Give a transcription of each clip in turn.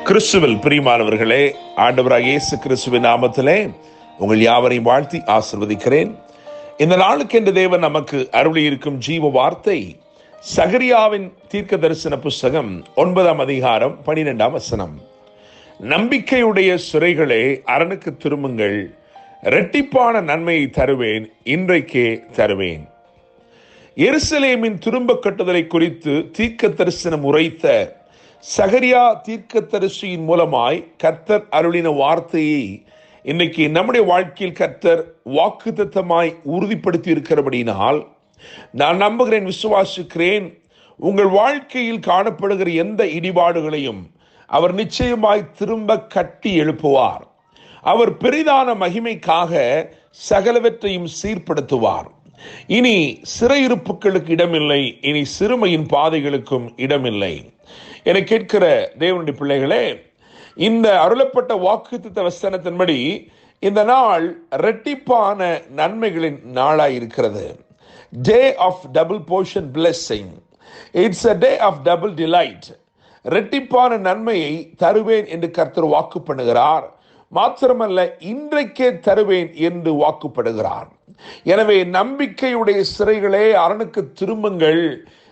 கிறிஸ்துவில் பிரியமானவர்களே, ஆண்டவராகிய இயேசு கிறிஸ்துவின் நாமத்திலே உங்கள் யாவரையும் வாழ்த்தி ஆசிர்வதிக்கிறேன். இந்த நாளுக்கென்று தேவன் நமக்கு அருளி இருக்கும் ஜீவ வார்த்தை சகரியாவின் தீர்க்க தரிசன புஸ்தகம் 9ஆம் அதிகாரம் 12ஆம் வசனம். நம்பிக்கையுடைய சிறைகளே, அரணுக்கு திரும்புங்கள், இரட்டிப்பான நன்மையை தருவேன், இன்றைக்கே தருவேன். எருசலேமின் திரும்ப கட்டுதலை குறித்து தீர்க்க தரிசனம் உரைத்த சகரியா தீர்க்கதரிசியின் மூலமாய் கர்த்தர் அருளின வார்த்தையை இன்னைக்கு நம்முடைய வாழ்க்கையில் கர்த்தர் வாக்குத்தத்தமாய் உறுதிப்படுத்தி இருக்கிறபடினால் நான் நம்புகிறேன், விசுவாசிக்கிறேன், உங்கள் வாழ்க்கையில் காணப்படுகிற எந்த இடிபாடுகளையும் அவர் நிச்சயமாய் திரும்ப கட்டி எழுப்புவார். அவர் பெரிதான மகிமைக்காக சகலவற்றையும் சீர்படுத்துவார். இனி சிறையிருப்புகளுக்கு இடமில்லை, இனி சிறுமையின் பாதைகளுக்கும் இடமில்லை. என கேட்கிற தேவனுடைய பிள்ளைகளே, இந்த அருளப்பட்ட வாக்குத்தத்த வசனத்தின்படி இந்த நாள் இரட்டிப்பான நன்மைகளின் நாளாய் இருக்கிறது. Day of double portion blessing. It's a day of double delight. இரட்டிப்பான நன்மையை தருவேன் என்று கர்த்தர் வாக்கு பண்ணுகிறார். மாத்திரமல்ல, இன்றைக்கே தருவேன் என்று வாக்குப்படுகிறார். எனவே நம்பிக்கையுடைய சிறைகளே, அரணுக்கு திரும்புங்கள்,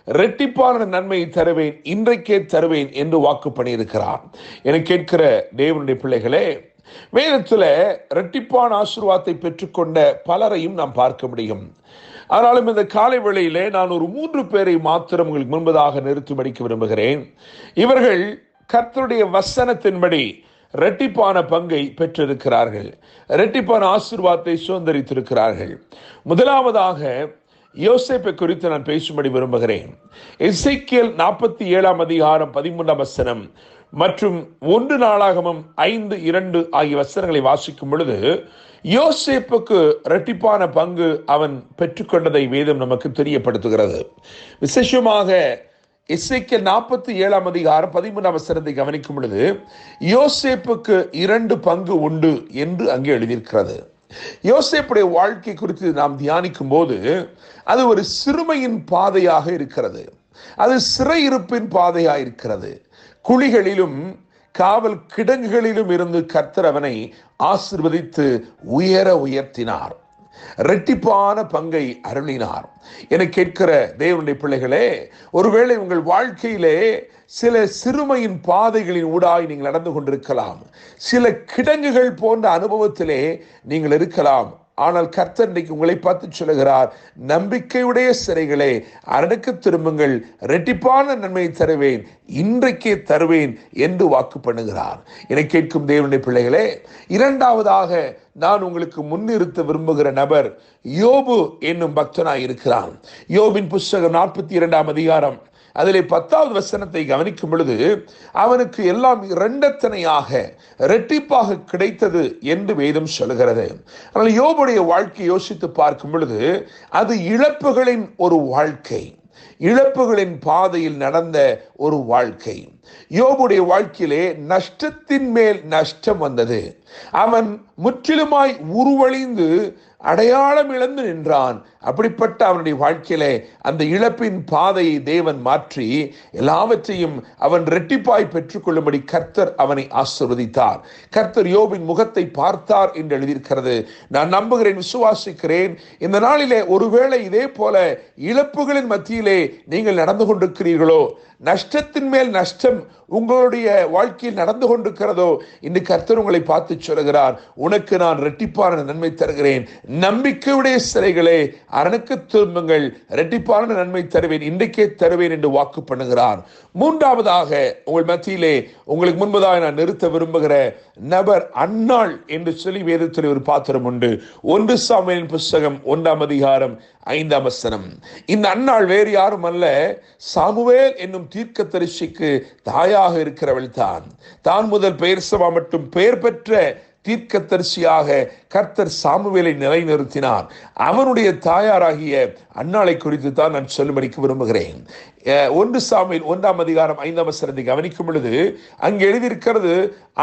இரட்டிப்பான நன்மையை தருவேன், இன்றைக்கே தருவேன் என்று வாக்கு பண்ணியிருக்கிறார். என கேட்கிற தேவனுடைய பிள்ளைகளே, வேதத்தில் இரட்டிப்பான ஆசீர்வாதத்தை பெற்றுக்கொண்ட பலரையும் நாம் பார்க்க முடியும். ஆனாலும் இந்த காலை வேளையிலே நான் ஒரு 3 பேரை மாத்திரம் உங்களுக்கு முன்பதாக நிறுத்தி விரும்புகிறேன். இவர்கள் கர்த்தருடைய வசனத்தின்படி இரட்டிப்பான பங்கை பெற்றிருக்கிறார்கள், இரட்டிப்பான ஆசீர்வாதத்தை சுதந்திரித்திருக்கிறார்கள். முதலாவதாக யோசேப்பை குறித்து நான் பேசும்படி விரும்புகிறேன். எசேக்கியேல் 47ஆம் அதிகாரம் 13ஆம் வசனம் மற்றும் 1 நாளாகமம் 5:2 ஆகிய வசனங்களை வாசிக்கும் பொழுது யோசேப்புக்கு இரட்டிப்பான பங்கு அவன் பெற்றுக்கொண்டதை வேதம் நமக்கு தெரியப்படுத்துகிறது. விசேஷமாக எசேக்கியேல் 47ஆம் அதிகாரம் 13ஆம் வசனத்தை கவனிக்கும் பொழுது யோசேப்புக்கு 2 பங்கு உண்டு என்று அங்கே எழுதியிருக்கிறது. யோசேப்புடைய வாழ்க்கை குறித்து நாம் தியானிக்கும் போது அது ஒரு சிறுமையின் பாதையாக இருக்கிறது. அது சிறையிருப்பின் பாதையாக இருக்கிறது. குழிகளிலும் காவல் கிடங்குகளிலும் இருந்து கர்த்தர் அவனை ஆசீர்வதித்து உயர்த்தினார். இரட்டிப்பான பங்கை அருளினார். என கேட்கிற தேவனுடைய பிள்ளைகளே, ஒருவேளை உங்கள் வாழ்க்கையிலே சில சிறுமையின் பாதைகளின் ஊடாய் நீங்கள் நடந்து கொண்டிருக்கலாம். சில கிடங்குகள் போன்ற அனுபவத்திலே நீங்கள் இருக்கலாம். ஆனால் கர்த்தர் இன்றைக்கு உங்களை பார்த்து சொல்லுகிறார், நம்பிக்கையுடைய சிறைகளே, அரணுக்கு திரும்புங்கள், இரட்டிப்பான நன்மையை தருவேன், இன்றைக்கே தருவேன் என்று வாக்கு பண்ணுகிறார். என கேட்கும் தேவனுடைய பிள்ளைகளே, இரண்டாவதாக நான் உங்களுக்கு முன்னிறுத்த விரும்புகிற நபர் யோபு என்னும் பக்தனாய் இருக்கிறான். யோபின் புஸ்தகம் 42ஆம் அதிகாரம் அதிலே 10வது வசனத்தை கவனிக்கும் பொழுது அவனுக்கு எல்லாம் இரண்டத்தனையாக இரட்டிப்பாக கிடைத்தது என்று வேதம் சொல்கிறது. ஆனால் யோபுடைய வாழ்க்கை யோசித்து பார்க்கும் பொழுது அது இழப்புகளின் ஒரு வாழ்க்கை, இழப்புகளின் பாதையில் நடந்த ஒரு வாழ்க்கை. யோபுடைய வாழ்க்கையிலே நஷ்டத்தின் மேல் நஷ்டம் வந்தது. அவன் முற்றிலுமாய் உருவழிந்து அடையாளம் இழந்து நின்றான். அப்படிப்பட்ட அவனுடைய வாழ்க்கையிலே அந்த இழப்பின் பாதையை தேவன் மாற்றி எல்லாவற்றையும் அவன் இரட்டிப்பாய் பெற்றுக்கொள்ளும்படி கர்த்தர் அவனை ஆசீர்வதித்தார். கர்த்தர் யோபின் முகத்தை பார்த்தார் என்று எழுதியிருக்கிறது. நான் நம்புகிறேன், விசுவாசிக்கிறேன், இந்த நாளிலே ஒருவேளை இதே போல இழப்புகளின் மத்தியிலே நீங்கள் நடந்து கொண்டிருக்கிறீர்களோ, நஷ்டத்தின் மேல் நஷ்டம் உங்களுடைய வாழ்க்கையில் நடந்து கொண்டிருக்கிறதோ, இன்று கர்த்தர் உங்களை பார்த்து சொல்கிறார், உனக்கு நான் இரட்டிப்பான நன்மை தருகிறேன். நம்பிக்கையுடைய சிறைகளே, அரணுக்கு திரும்புங்கள், இரட்டிப்பான நன்மை தருவேன், இன்றைக்கே தருவேன் என்று வாக்கு பண்ணுகிறார். மூன்றாவதாக உங்கள் மத்தியிலே உங்களுக்கு முன்பதாக நான் நிறுத்த விரும்புகிற நபர் அன்னாள் என்று சொல்லி வேதத்தில் ஒரு பாத்திரம் உண்டு. 1 சாமுவேலின் புஸ்தகம் 1ஆம் அதிகாரம் 5ஆம் வசனம். இந்த அன்னாள் வேறு யாரும் அல்ல, சாமுவேல் என்னும் தீர்க்கதரிசிக்கு தாயாக இருக்கிறவள் தான். தான் முதல் பெயர்சபா மட்டும் பெயர் பெற்ற தீர்க்கதரிசியாக கர்த்தர் சாமுவேலை நிலைநிறுத்தினார். அவனுடைய தாயாராகிய அன்னாளை குறித்து தான் நான் சொல்லும்படிக்கு விரும்புகிறேன். 1 சாமுவேல் 1ஆம் அதிகாரம் 5ஆம் வசனத்தை கவனிக்கும் பொழுது அங்கே எழுதியிருக்கிறது,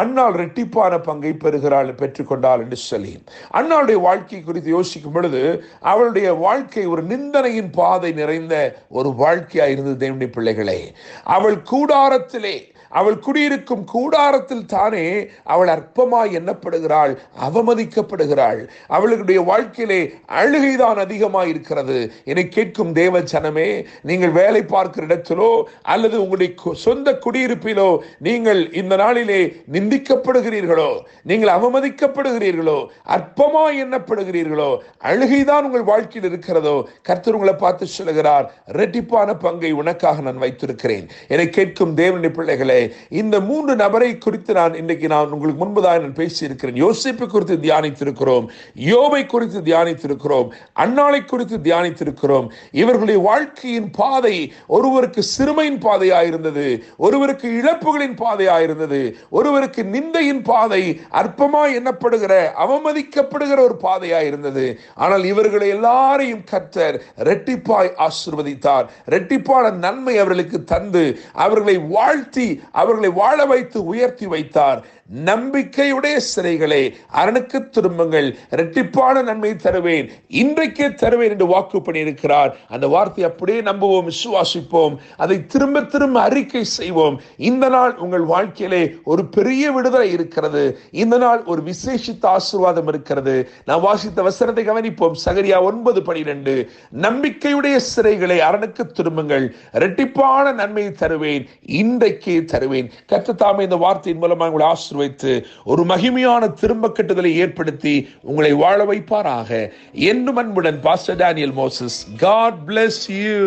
அன்னாள் இரட்டிப்பான பங்கை பெற்றுக்கொண்டாள் என்று சொல்லி. அன்னாளுடைய வாழ்க்கை குறித்து யோசிக்கும் பொழுது அவளுடைய வாழ்க்கை ஒரு நிந்தனையின் பாதை நிறைந்த ஒரு வாழ்க்கையா இருந்தது. தேவனுடைய பிள்ளைகளே, அவள் கூடாரத்திலே அவள் குடியிருக்கும் கூடாரத்தில் தானே அவள் அற்பமாய் எண்ணப்படுகிறாள், அவமதிக்கப்படுகிறாள். அவளுடைய வாழ்க்கையிலே அழுகைதான் அதிகமாக இருக்கிறது. என்னை கேட்கும் தேவ ஜனமே, நீங்கள் வேலை பார்க்கிற இடத்திலோ அல்லது உங்களுடைய சொந்த குடியிருப்பிலோ நீங்கள் இந்த நாளிலே நிந்திக்கப்படுகிறீர்களோ, நீங்கள் அவமதிக்கப்படுகிறீர்களோ, அற்பமாய் எண்ணப்படுகிறீர்களோ, அழுகைதான் உங்கள் வாழ்க்கையில் இருக்கிறதோ, கர்த்தர் உங்களை பார்த்து சொல்லுகிறார், இரட்டிப்பான பங்கை உனக்காக நான் வைத்திருக்கிறேன். என்னை கேட்கும் தேவனுடைய பிள்ளைகளே, இந்த 3 நபரை குறித்து இன்றைக்கு நான் உங்களுக்கு முன்பதாக நான் பேசியிருக்கிறேன். யோசேப்பை குறித்து தியானித்திருக்கிறோம், யோபை குறித்து தியானித்திருக்கிறோம், அன்னாளை குறித்து தியானித்திருக்கிறோம். இவர்களுடைய வாழ்க்கையின் பாதை ஒருவருக்கு சிறுமையின் பாதையாயிருந்தது, ஒருவருக்கு இழப்புகளின் பாதையாயிருந்தது, ஒருவருக்கு நிந்தையின் பாதை, அற்பமாய் எண்ணப்படுகிற அவமதிக்கப்படுகிற ஒரு பாதையாயிருந்தது. ஆனால் இவர்களை எல்லாரையும் கர்த்தர் இரட்டிப்பாய் ஆசீர்வதித்தார். இரட்டிப்பான நன்மை அவர்களுக்கு தந்து அவர்களை வாழ்த்தி அவர்களை வாழ வைத்து உயர்த்தி வைத்தார். நம்பிக்கையுடைய சிறைகளே அரணுக்கு திரும்புங்கள், இரட்டிப்பான நன்மை தருவேன், இன்றைக்கே தருவேன் என்று வாக்கு பண்ணியிருக்கிறார். அந்த வார்த்தை அப்படியே நம்புவோம், விசுவாசிப்போம், அதை திரும்ப திரும்ப அறிக்கை செய்வோம். இந்த நாள் உங்கள் வாழ்க்கையிலே ஒரு பெரிய விடுதலை இருக்கிறது. இந்த நாள் ஒரு விசேஷித்த ஆசீர்வாதம் இருக்கிறது. நாம் வாசித்த வசனத்தை கவனிப்போம். சகரியா 9:12, நம்பிக்கையுடைய சிறைகளை அரணுக்கு திரும்புங்கள், இரட்டிப்பான நன்மையை தருவேன், இன்றைக்கே தருவேன். கர்த்தர் தாமே இந்த வார்த்தையின் மூலமாக உங்களை வைத்து ஒரு மகிமையான திரும்ப கட்டுதலை ஏற்படுத்தி உங்களை வாழ வைப்பாராக. என்னும் அன்புடன் pastor Daniel Moses. God bless you.